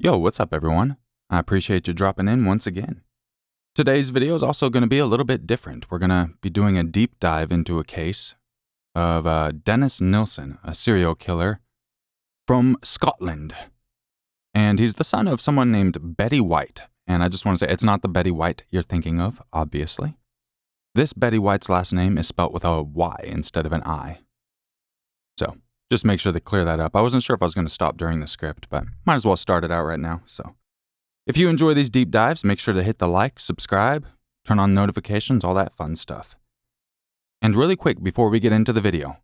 Yo, what's up everyone? I appreciate you dropping in once again. Today's video is also going to be a little bit different. We're going to be doing a deep dive into a case of Dennis Nilsen, a serial killer from Scotland. And he's the son of someone named Betty White. And I just want to say, it's not the Betty White you're thinking of, obviously. This Betty White's last name is spelt with a Y instead of an I. So, just make sure to clear that up. I wasn't sure if I was going to stop during the script, but might as well start it out right now. So, if you enjoy these deep dives, make sure to hit the like, subscribe, turn on notifications, all that fun stuff. And really quick, before we get into the video,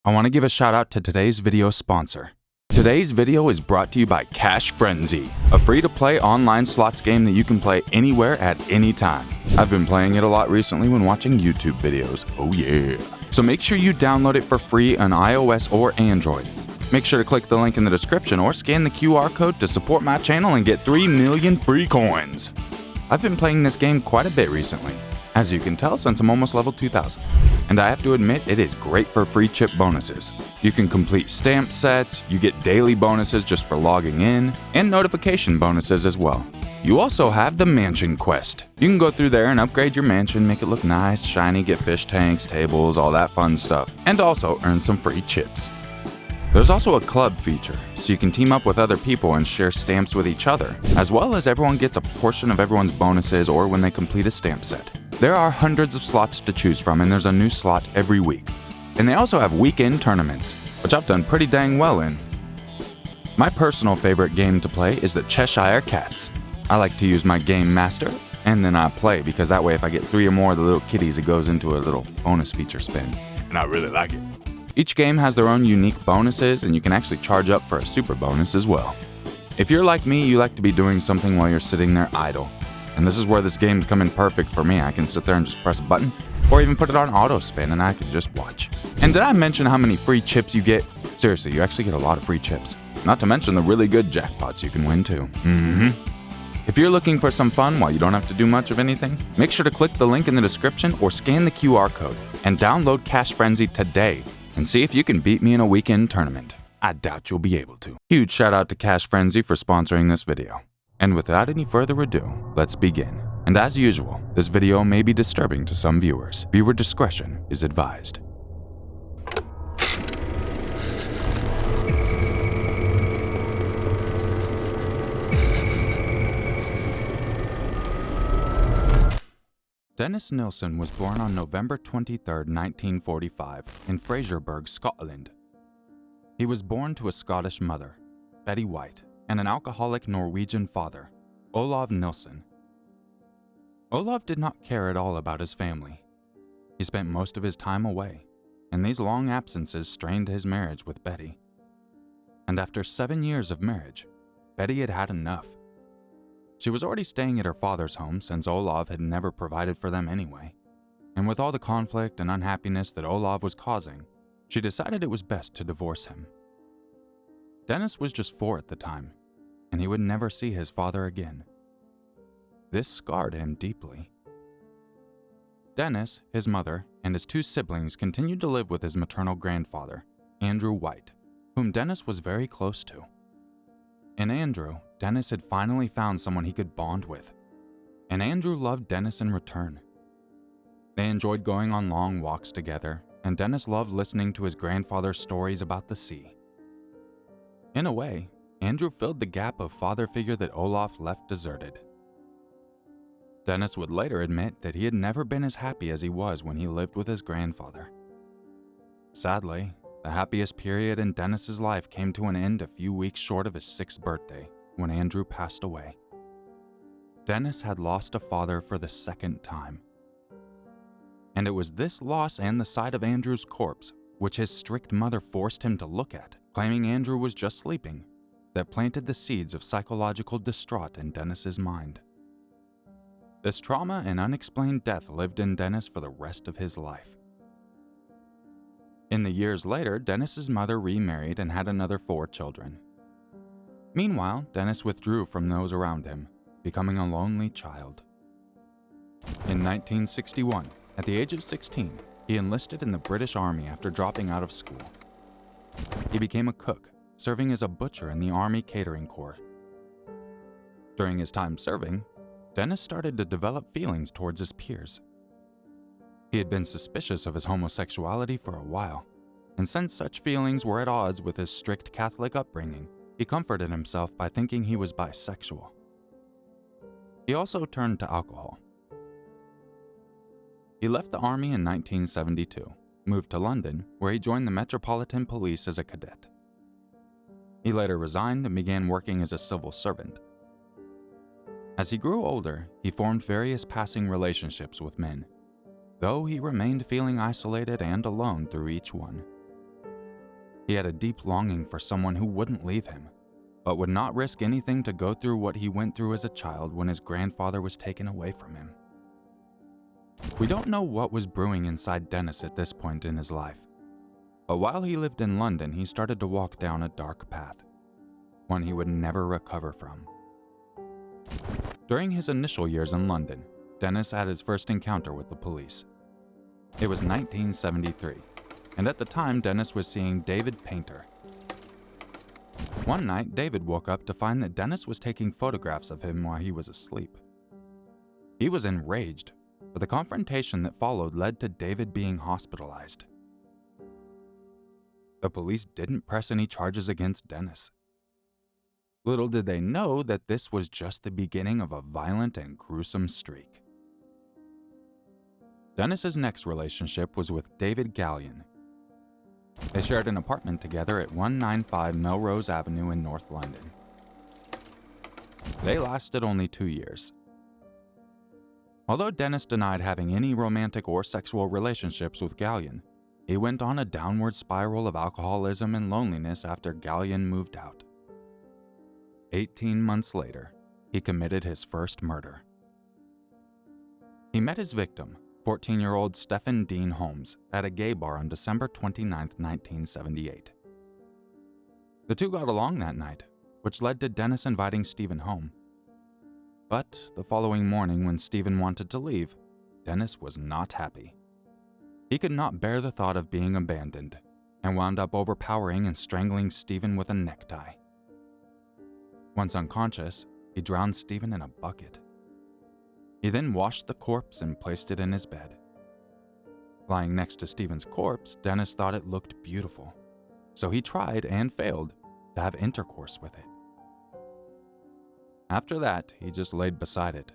I want to give a shout out to today's video sponsor. Today's video is brought to you by Cash Frenzy, a free-to-play online slots game that you can play anywhere at any time. I've been playing it a lot recently when watching YouTube videos. Oh yeah. So make sure you download it for free on iOS or Android. Make sure to click the link in the description or scan the QR code to support my channel and get 3 million free coins. I've been playing this game quite a bit recently, as you can tell since I'm almost level 2000. And I have to admit, it is great for free chip bonuses. You can complete stamp sets, you get daily bonuses just for logging in, and notification bonuses as well. You also have the mansion quest. You can go through there and upgrade your mansion, make it look nice, shiny, get fish tanks, tables, all that fun stuff, and also earn some free chips. There's also a club feature, so you can team up with other people and share stamps with each other, as well as everyone gets a portion of everyone's bonuses or when they complete a stamp set. There are hundreds of slots to choose from, and there's a new slot every week. And they also have weekend tournaments, which I've done pretty dang well in. My personal favorite game to play is the Cheshire Cats. I like to use my game master, and then I play, because that way if I get 3 or more of the little kitties, it goes into a little bonus feature spin. And I really like it. Each game has their own unique bonuses, and you can actually charge up for a super bonus as well. If you're like me, you like to be doing something while you're sitting there idle. And this is where this game's come in perfect for me. I can sit there and just press a button, or even put it on auto spin and I can just watch. And did I mention how many free chips you get? Seriously, you actually get a lot of free chips. Not to mention the really good jackpots you can win too. If you're looking for some fun while you don't have to do much of anything, make sure to click the link in the description or scan the QR code and download Cash Frenzy today and see if you can beat me in a weekend tournament. I doubt you'll be able to. Huge shout out to Cash Frenzy for sponsoring this video. And without any further ado, let's begin. And as usual, this video may be disturbing to some viewers. Viewer discretion is advised. Dennis Nilsen was born on November 23, 1945, in Fraserburgh, Scotland. He was born to a Scottish mother, Betty White, and an alcoholic Norwegian father, Olav Nilsen. Olav did not care at all about his family. He spent most of his time away, and these long absences strained his marriage with Betty. And after 7 years of marriage, Betty had had enough. She was already staying at her father's home since Olav had never provided for them anyway, and with all the conflict and unhappiness that Olav was causing, she decided it was best to divorce him. Dennis was just 4 at the time, and he would never see his father again. This scarred him deeply. Dennis, his mother, and his 2 siblings continued to live with his maternal grandfather, Andrew White, whom Dennis was very close to. In Andrew, Dennis had finally found someone he could bond with, and Andrew loved Dennis in return. They enjoyed going on long walks together, and Dennis loved listening to his grandfather's stories about the sea. In a way, Andrew filled the gap of father figure that Olaf left deserted. Dennis would later admit that he had never been as happy as he was when he lived with his grandfather. Sadly, the happiest period in Dennis's life came to an end a few weeks short of his 6th birthday, when Andrew passed away. Dennis had lost a father for the 2nd time. And it was this loss and the sight of Andrew's corpse, which his strict mother forced him to look at, claiming Andrew was just sleeping, that planted the seeds of psychological distraught in Dennis's mind. This trauma and unexplained death lived in Dennis for the rest of his life. In the years later, Dennis's mother remarried and had another 4 children. Meanwhile, Dennis withdrew from those around him, becoming a lonely child. In 1961, at the age of 16, he enlisted in the British Army after dropping out of school. He became a cook, serving as a butcher in the Army Catering Corps. During his time serving, Dennis started to develop feelings towards his peers. He had been suspicious of his homosexuality for a while, and since such feelings were at odds with his strict Catholic upbringing, he comforted himself by thinking he was bisexual. He also turned to alcohol. He left the army in 1972, moved to London, where he joined the Metropolitan Police as a cadet. He later resigned and began working as a civil servant. As he grew older, he formed various passing relationships with men, though he remained feeling isolated and alone through each one. He had a deep longing for someone who wouldn't leave him, but would not risk anything to go through what he went through as a child when his grandfather was taken away from him. We don't know what was brewing inside Dennis at this point in his life, but while he lived in London, he started to walk down a dark path, one he would never recover from. During his initial years in London, Dennis had his first encounter with the police. It was 1973, and at the time Dennis was seeing David Painter. One night, David woke up to find that Dennis was taking photographs of him while he was asleep. He was enraged, but the confrontation that followed led to David being hospitalized. The police didn't press any charges against Dennis. Little did they know that this was just the beginning of a violent and gruesome streak. Dennis's next relationship was with David Gallion. They shared an apartment together at 195 Melrose Avenue in North London. They lasted only 2 years. Although Dennis denied having any romantic or sexual relationships with Gallion, he went on a downward spiral of alcoholism and loneliness after Gallion moved out. 18 months later, he committed his first murder. He met his victim, 14-year-old Stephen Dean Holmes, at a gay bar on December 29, 1978. The two got along that night, which led to Dennis inviting Stephen home. But the following morning, when Stephen wanted to leave, Dennis was not happy. He could not bear the thought of being abandoned, and wound up overpowering and strangling Stephen with a necktie. Once unconscious, he drowned Stephen in a bucket. He then washed the corpse and placed it in his bed. Lying next to Stephen's corpse, Dennis thought it looked beautiful, so he tried and failed to have intercourse with it. After that, he just laid beside it,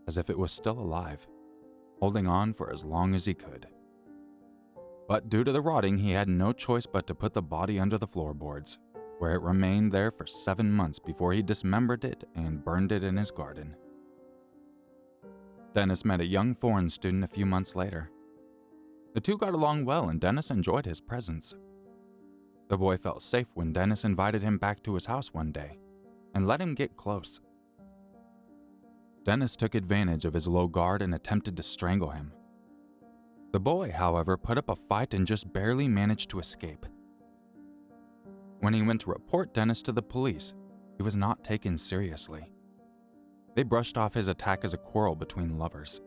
as if it was still alive, holding on for as long as he could. But due to the rotting, he had no choice but to put the body under the floorboards, where it remained there for 7 months before he dismembered it and burned it in his garden. Dennis met a young foreign student a few months later. The two got along well and Dennis enjoyed his presence. The boy felt safe when Dennis invited him back to his house one day and let him get close. Dennis took advantage of his low guard and attempted to strangle him. The boy, however, put up a fight and just barely managed to escape. When he went to report Dennis to the police, he was not taken seriously. They brushed off his attack as a quarrel between lovers.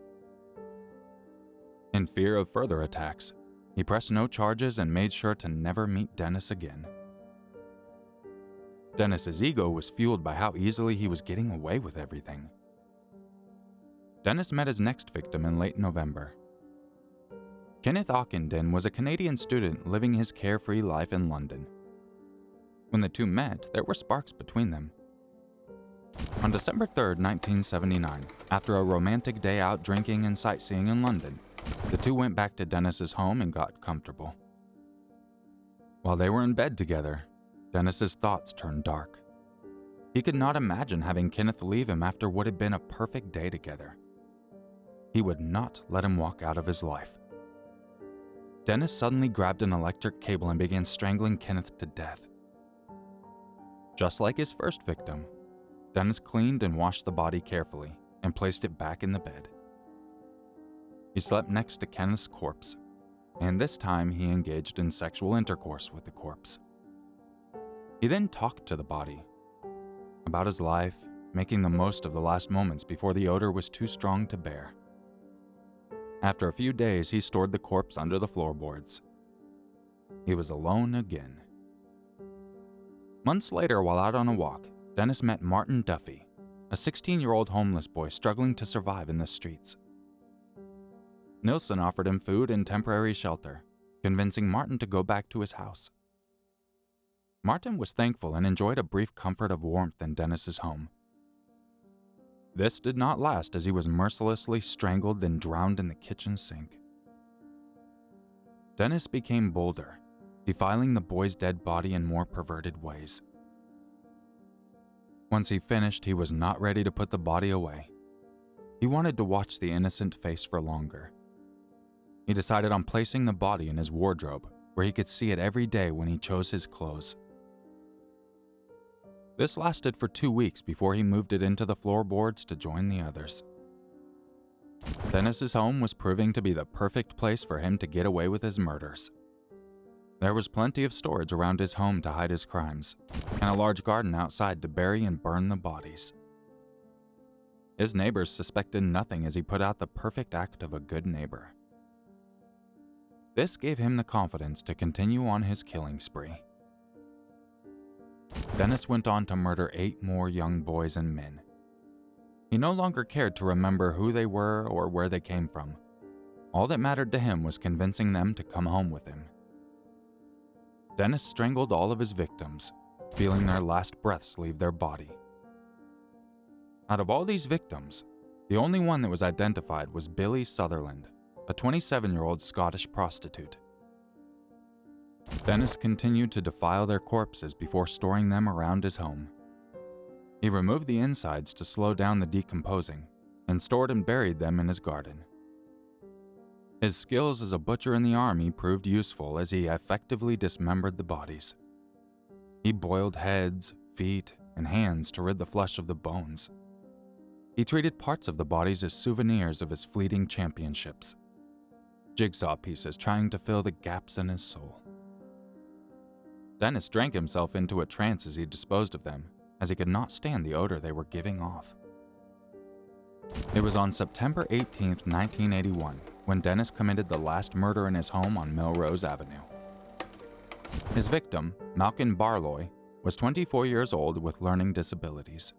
In fear of further attacks, he pressed no charges and made sure to never meet Dennis again. Dennis's ego was fueled by how easily he was getting away with everything. Dennis met his next victim in late November. Kenneth Ockenden was a Canadian student living his carefree life in London. When the two met, there were sparks between them. On December 3, 1979, after a romantic day out drinking and sightseeing in London, the two went back to Dennis's home and got comfortable. While they were in bed together, Dennis's thoughts turned dark. He could not imagine having Kenneth leave him after what had been a perfect day together. He would not let him walk out of his life. Dennis suddenly grabbed an electric cable and began strangling Kenneth to death. Just like his first victim, Dennis cleaned and washed the body carefully and placed it back in the bed. He slept next to Kenneth's corpse, and this time he engaged in sexual intercourse with the corpse. He then talked to the body about his life, making the most of the last moments before the odor was too strong to bear. After a few days, he stored the corpse under the floorboards. He was alone again. Months later, while out on a walk, Dennis met Martin Duffy, a 16-year-old homeless boy struggling to survive in the streets. Nilsen offered him food and temporary shelter, convincing Martin to go back to his house. Martin was thankful and enjoyed a brief comfort of warmth in Dennis's home. This did not last as he was mercilessly strangled and drowned in the kitchen sink. Dennis became bolder, defiling the boy's dead body in more perverted ways. Once he finished, he was not ready to put the body away. He wanted to watch the innocent face for longer. He decided on placing the body in his wardrobe, where he could see it every day when he chose his clothes. This lasted for 2 weeks before he moved it into the floorboards to join the others. Dennis's home was proving to be the perfect place for him to get away with his murders. There was plenty of storage around his home to hide his crimes, and a large garden outside to bury and burn the bodies. His neighbors suspected nothing as he put out the perfect act of a good neighbor. This gave him the confidence to continue on his killing spree. Dennis went on to murder 8 more young boys and men. He no longer cared to remember who they were or where they came from. All that mattered to him was convincing them to come home with him. Dennis strangled all of his victims, feeling their last breaths leave their body. Out of all these victims, the only one that was identified was Billy Sutherland, a 27-year-old Scottish prostitute. Dennis continued to defile their corpses before storing them around his home. He removed the insides to slow down the decomposing and stored and buried them in his garden. His skills as a butcher in the army proved useful as he effectively dismembered the bodies. He boiled heads, feet, and hands to rid the flesh of the bones. He treated parts of the bodies as souvenirs of his fleeting championships, jigsaw pieces trying to fill the gaps in his soul. Dennis drank himself into a trance as he disposed of them, as he could not stand the odor they were giving off. It was on September 18, 1981, when Dennis committed the last murder in his home on Melrose Avenue. His victim, Malcolm Barloy, was 24 years old with learning disabilities.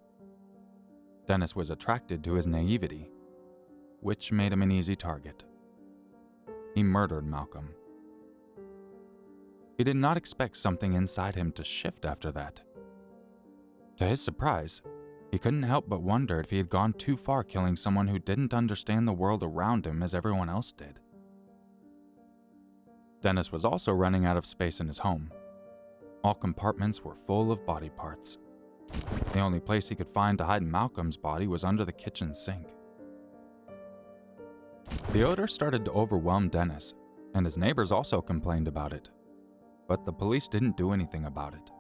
Dennis was attracted to his naivety, which made him an easy target. He murdered Malcolm. He did not expect something inside him to shift after that. To his surprise, he couldn't help but wonder if he had gone too far killing someone who didn't understand the world around him as everyone else did. Dennis was also running out of space in his home. All compartments were full of body parts. The only place he could find to hide Malcolm's body was under the kitchen sink. The odor started to overwhelm Dennis, and his neighbors also complained about it. But the police didn't do anything about it.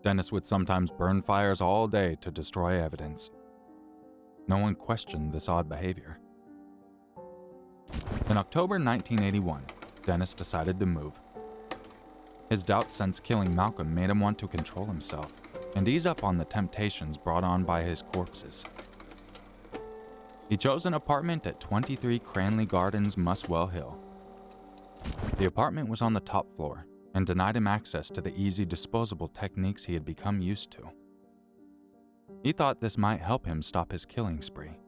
Dennis would sometimes burn fires all day to destroy evidence. No one questioned this odd behavior. In October 1981, Dennis decided to move. His doubt since killing Malcolm made him want to control himself and ease up on the temptations brought on by his corpses. He chose an apartment at 23 Cranley Gardens, Muswell Hill. The apartment was on the top floor and denied him access to the easy disposable techniques he had become used to. He thought this might help him stop his killing spree.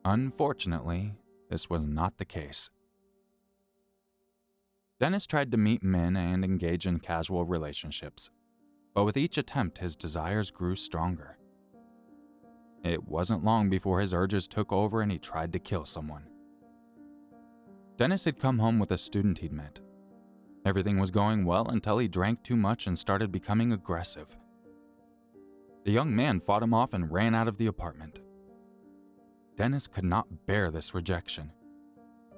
Unfortunately, this was not the case. Dennis tried to meet men and engage in casual relationships, but with each attempt his desires grew stronger. It wasn't long before his urges took over and he tried to kill someone. Dennis had come home with a student he'd met. Everything was going well until he drank too much and started becoming aggressive. The young man fought him off and ran out of the apartment. Dennis could not bear this rejection.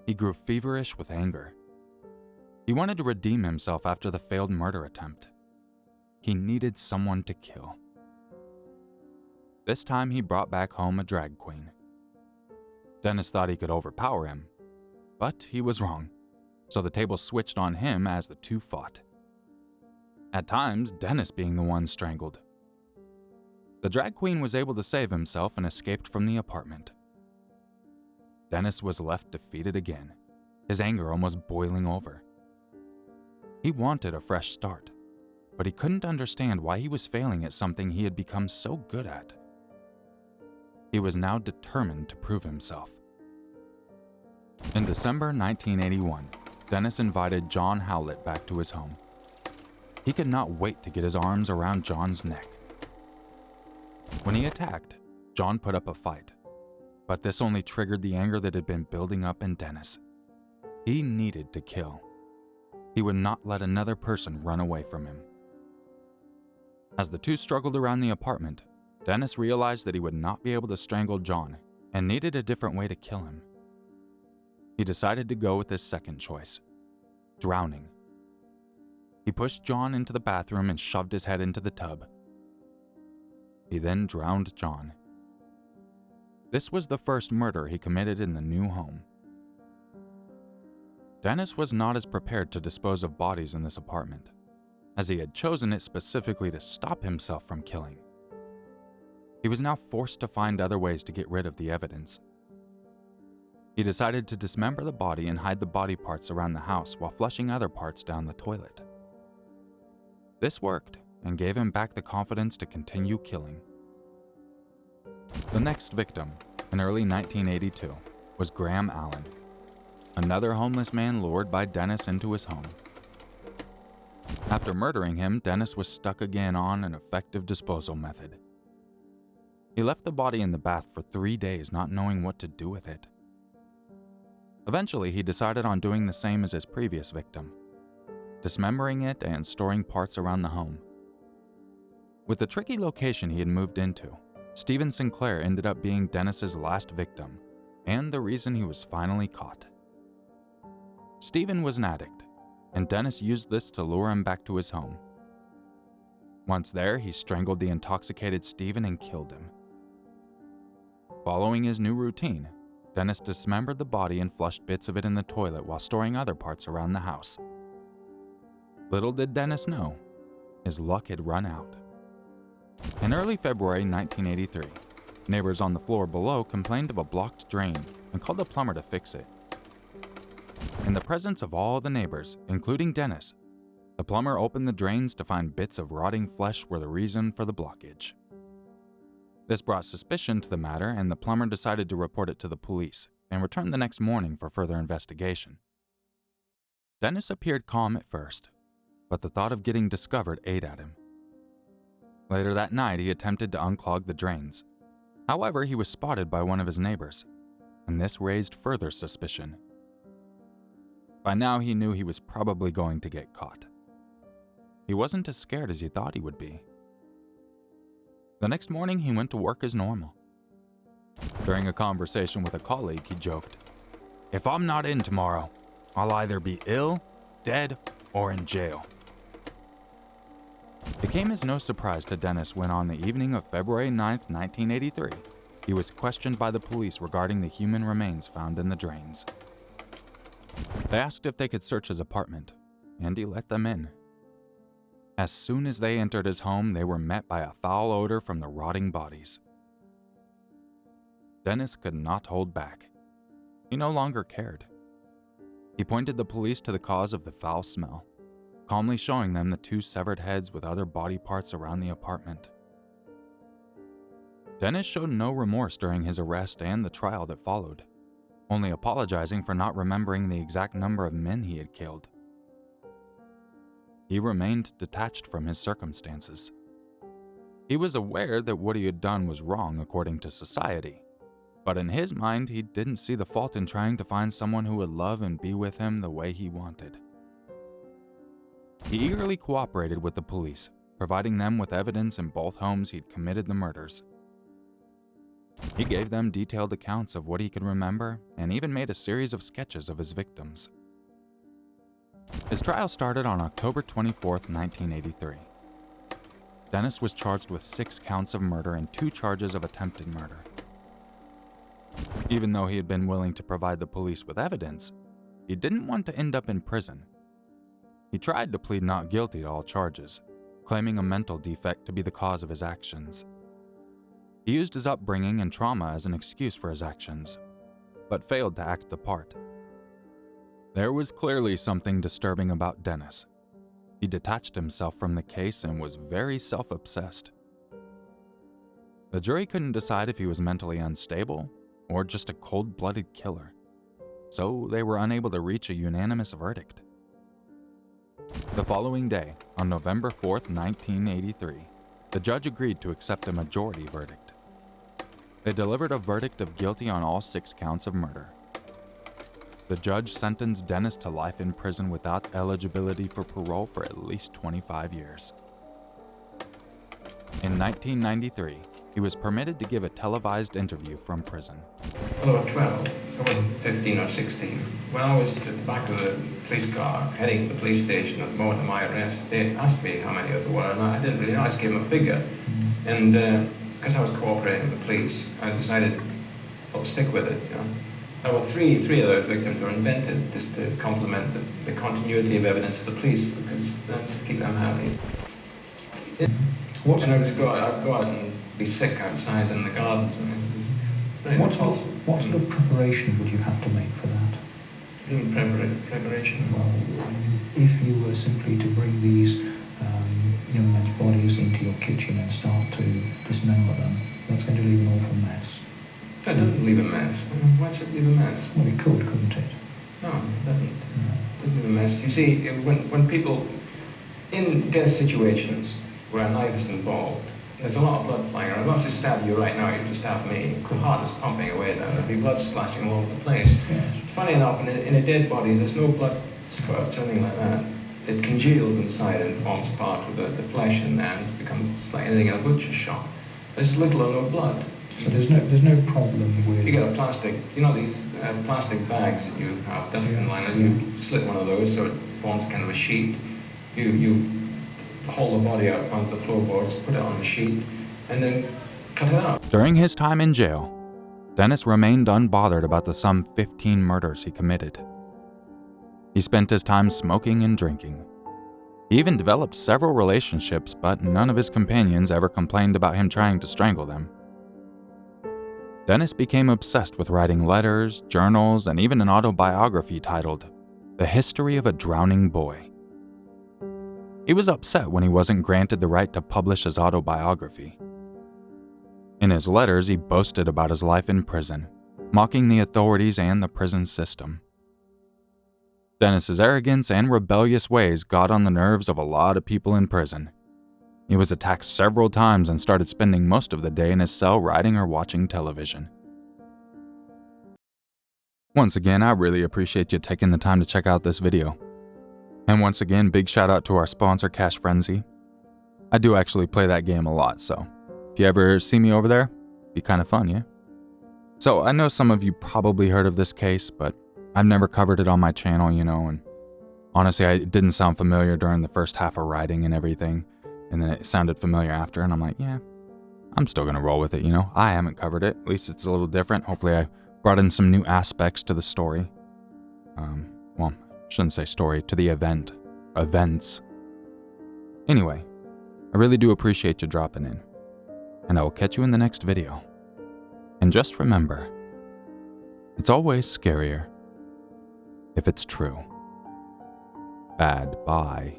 He grew feverish with anger. He wanted to redeem himself after the failed murder attempt. He needed someone to kill. This time he brought back home a drag queen. Dennis thought he could overpower him, but he was wrong, so the table switched on him as the two fought. At times, Dennis being the one strangled. The drag queen was able to save himself and escaped from the apartment. Dennis was left defeated again, his anger almost boiling over. He wanted a fresh start. but he couldn't understand why he was failing at something he had become so good at. He was now determined to prove himself. In December 1981, Dennis invited John Howlett back to his home. He could not wait to get his arms around John's neck. When he attacked, John put up a fight, but this only triggered the anger that had been building up in Dennis. He needed to kill. He would not let another person run away from him. As the two struggled around the apartment, Dennis realized that he would not be able to strangle John and needed a different way to kill him. He decided to go with his second choice, drowning. He pushed John into the bathroom and shoved his head into the tub. He then drowned John. This was the first murder he committed in the new home. Dennis was not as prepared to dispose of bodies in this apartment, as he had chosen it specifically to stop himself from killing. He was now forced to find other ways to get rid of the evidence. He decided to dismember the body and hide the body parts around the house while flushing other parts down the toilet. This worked and gave him back the confidence to continue killing. The next victim, in early 1982, was Graham Allen, another homeless man lured by Dennis into his home. After murdering him, Dennis was stuck again on an effective disposal method. He left the body in the bath for 3 days, not knowing what to do with it. Eventually, he decided on doing the same as his previous victim, dismembering it and storing parts around the home. With the tricky location he had moved into, Stephen Sinclair ended up being Dennis's last victim, and the reason he was finally caught. Stephen was an addict, and Dennis used this to lure him back to his home. Once there, he strangled the intoxicated Stephen and killed him. Following his new routine, Dennis dismembered the body and flushed bits of it in the toilet while storing other parts around the house. Little did Dennis know, his luck had run out. In early February 1983, neighbors on the floor below complained of a blocked drain and called a plumber to fix it. In the presence of all the neighbors, including Dennis, the plumber opened the drains to find bits of rotting flesh were the reason for the blockage. This brought suspicion to the matter, and the plumber decided to report it to the police and returned the next morning for further investigation. Dennis appeared calm at first, but the thought of getting discovered ate at him. Later that night, he attempted to unclog the drains. However, he was spotted by one of his neighbors, and this raised further suspicion. By now, he knew he was probably going to get caught. He wasn't as scared as he thought he would be. The next morning, he went to work as normal. During a conversation with a colleague, he joked, "If I'm not in tomorrow, I'll either be ill, dead, or in jail." It came as no surprise to Dennis when on the evening of February 9, 1983, he was questioned by the police regarding the human remains found in the drains. They asked if they could search his apartment, and he let them in. As soon as they entered his home, they were met by a foul odor from the rotting bodies. Dennis could not hold back. He no longer cared. He pointed the police to the cause of the foul smell, calmly showing them the 2 severed heads with other body parts around the apartment. Dennis showed no remorse during his arrest and the trial that followed, only apologizing for not remembering the exact number of men he had killed. He remained detached from his circumstances. He was aware that what he had done was wrong according to society, but in his mind, he didn't see the fault in trying to find someone who would love and be with him the way he wanted. He eagerly cooperated with the police, providing them with evidence in both homes he'd committed the murders. He gave them detailed accounts of what he could remember and even made a series of sketches of his victims. His trial started on October 24, 1983. Dennis was charged with 6 counts of murder and 2 charges of attempted murder. Even though he had been willing to provide the police with evidence, he didn't want to end up in prison. He tried to plead not guilty to all charges, claiming a mental defect to be the cause of his actions. He used his upbringing and trauma as an excuse for his actions, but failed to act the part. There was clearly something disturbing about Dennis. He detached himself from the case and was very self-obsessed. The jury couldn't decide if he was mentally unstable or just a cold-blooded killer, so they were unable to reach a unanimous verdict. The following day, on November 4th, 1983, the judge agreed to accept a majority verdict. They delivered a verdict of guilty on all 6 counts of murder. The judge sentenced Dennis to life in prison without eligibility for parole for at least 25 years. In 1993, he was permitted to give a televised interview from prison. When I was 12, I wasn't 15 or 16. When I was at the back of the police car heading to the police station at the moment of my arrest, they asked me how many there were, and I didn't really know. I just gave them a figure. And because I was cooperating with the police, I decided I'll stick with it. There were three of those victims were invented just to complement the continuity of evidence of the police, because to keep them happy. And I'd go out and be sick outside in the gardens. What sort of preparation would you have to make for that? Preparation? Well, if you were simply to bring these young men's bodies into your kitchen and start to dismember them, that's going to leave an awful mess. It doesn't leave a mess. Why should it leave a mess? Well, it could, couldn't it? No, it doesn't. It doesn't leave a mess. You see, when people, in death situations where a knife is involved, there's a lot of blood flying around. I'm about to stab you right now, you have to stab me. The heart is pumping away there. There'll be blood splashing all over the place. Yes. Funny enough, in a dead body, there's no blood spurts or anything like that. It congeals inside and forms part of the flesh in there, and it becomes like anything in a butcher's shop. There's little or no blood. So there's no problem with... You get a plastic, these plastic bags that you have, dustbin liner, you slit one of those so it forms kind of a sheet. You hold the body out onto the floorboards, put it on the sheet, and then cut it out. During his time in jail, Dennis remained unbothered about the some 15 murders he committed. He spent his time smoking and drinking. He even developed several relationships, but none of his companions ever complained about him trying to strangle them. Dennis became obsessed with writing letters, journals, and even an autobiography titled The History of a Drowning Boy. He was upset when he wasn't granted the right to publish his autobiography. In his letters, he boasted about his life in prison, mocking the authorities and the prison system. Dennis's arrogance and rebellious ways got on the nerves of a lot of people in prison. He was attacked several times and started spending most of the day in his cell writing or watching television. Once again, I really appreciate you taking the time to check out this video. And once again, big shout out to our sponsor, Cash Frenzy. I do actually play that game a lot, so if you ever see me over there, be kind of fun, yeah? So I know some of you probably heard of this case, but I've never covered it on my channel, and honestly, it didn't sound familiar during the first half of writing and everything, and then it sounded familiar after, and I'm like, yeah, I'm still gonna roll with it, I haven't covered it, at least it's a little different. Hopefully I brought in some new aspects to the story. Well, shouldn't say story, to the events. Anyway, I really do appreciate you dropping in, and I will catch you in the next video. And just remember, it's always scarier if it's true. Bad bye.